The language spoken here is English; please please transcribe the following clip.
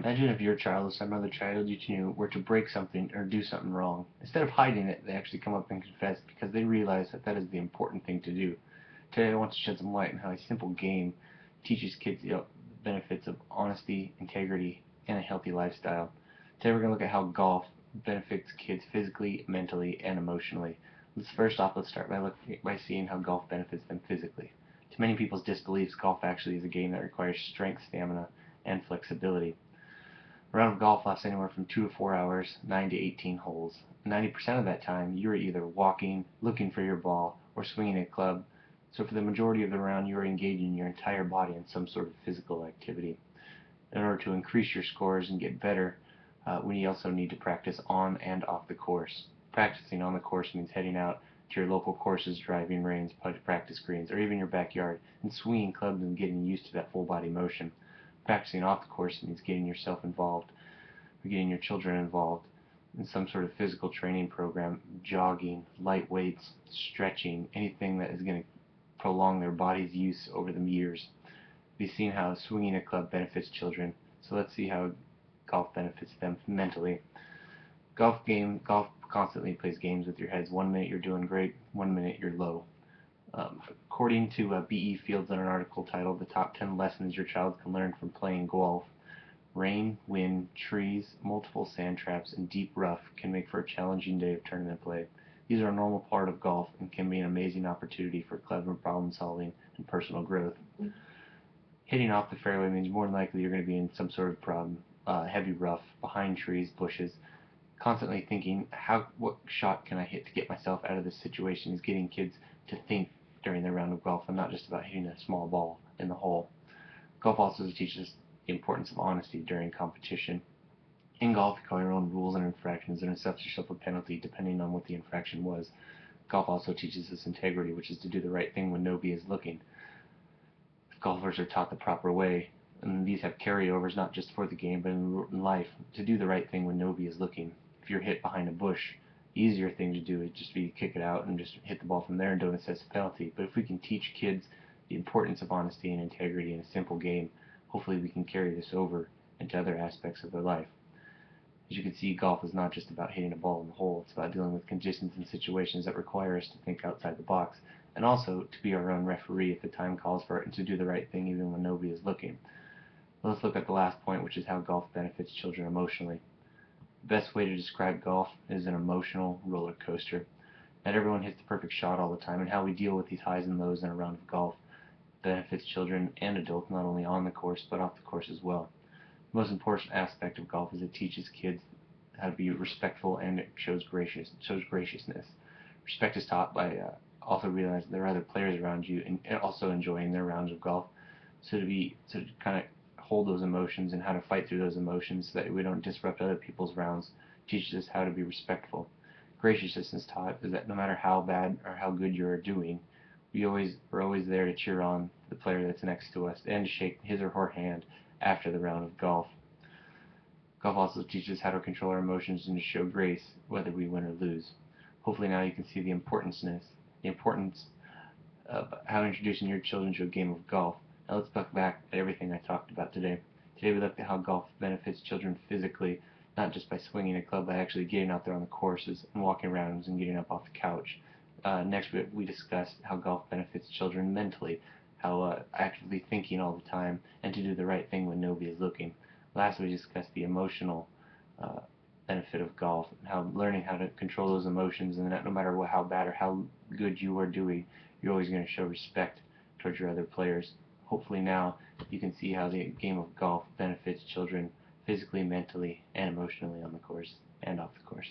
Imagine if your child or some other child you knew were to break something or do something wrong. Instead of hiding it, they actually come up and confess because they realize that that is the important thing to do. Today I want to shed some light on how a simple game teaches kids the benefits of honesty, integrity, and a healthy lifestyle. Today we're going to look at how golf benefits kids physically, mentally, and emotionally. Let's start by seeing how golf benefits them physically. To many people's disbeliefs, golf actually is a game that requires strength, stamina, and flexibility. A round of golf lasts anywhere from 2 to 4 hours, 9 to 18 holes. 90% of that time, you are either walking, looking for your ball, or swinging a club. So for the majority of the round, you are engaging your entire body in some sort of physical activity. In order to increase your scores and get better, we also need to practice on and off the course. Practicing on the course means heading out to your local courses, driving range, practice greens, or even your backyard, and swinging clubs and getting used to that full body motion. Practicing off the course means getting yourself involved, or getting your children involved in some sort of physical training program, jogging, light weights, stretching, anything that is going to prolong their body's use over the years. We've seen how swinging a club benefits children, so let's see how golf benefits them mentally. Golf constantly plays games with your heads. 1 minute you're doing great, 1 minute you're low. According to B.E. Fields in an article titled "The Top 10 Lessons Your Child Can Learn from Playing Golf," rain, wind, trees, multiple sand traps, and deep rough can make for a challenging day of tournament play. These are a normal part of golf and can be an amazing opportunity for clever problem solving and personal growth. Hitting off the fairway means more than likely you're going to be in some sort of problem, heavy rough, behind trees, bushes. Constantly thinking, what shot can I hit to get myself out of this situation, is getting kids to think during their round of golf and not just about hitting a small ball in the hole. Golf also teaches the importance of honesty during competition. In golf, you call your own rules and infractions and assess yourself a penalty depending on what the infraction was. Golf also teaches us integrity, which is to do the right thing when nobody is looking. Golfers are taught the proper way, and these have carryovers not just for the game but in life, to do the right thing when nobody is looking. If you're hit behind a bush, the easier thing to do would just be to kick it out and just hit the ball from there and don't assess a penalty. But if we can teach kids the importance of honesty and integrity in a simple game, hopefully we can carry this over into other aspects of their life. As you can see, golf is not just about hitting a ball in the hole. It's about dealing with conditions and situations that require us to think outside the box, and also to be our own referee if the time calls for it, and to do the right thing even when nobody is looking. Let's look at the last point, which is how golf benefits children emotionally. The best way to describe golf is an emotional roller coaster. Not everyone hits the perfect shot all the time, and how we deal with these highs and lows in a round of golf benefits children and adults not only on the course but off the course as well. The most important aspect of golf is it teaches kids how to be respectful, and it shows graciousness. Respect is taught by also realizing there are other players around you and also enjoying their rounds of golf. So to kind of hold those emotions and how to fight through those emotions so that we don't disrupt other people's rounds teaches us how to be respectful. Graciousness is taught is that no matter how bad or how good you're doing, we're always there to cheer on the player that's next to us and to shake his or her hand after the round of golf. Golf also teaches how to control our emotions and to show grace whether we win or lose. Hopefully now you can see the importance of how introducing your children to a game of golf. Now let's look back at everything I talked about today. Today we looked at how golf benefits children physically, not just by swinging a club, by actually getting out there on the courses and walking around and getting up off the couch. Next we discussed how golf benefits children mentally, how actively thinking all the time and to do the right thing when nobody is looking. Lastly, we discussed the emotional uh, benefit of golf, and how learning how to control those emotions, and that no matter how bad or how good you are doing, you're always going to show respect towards your other players. Hopefully now you can see how the game of golf benefits children physically, mentally, and emotionally on the course and off the course.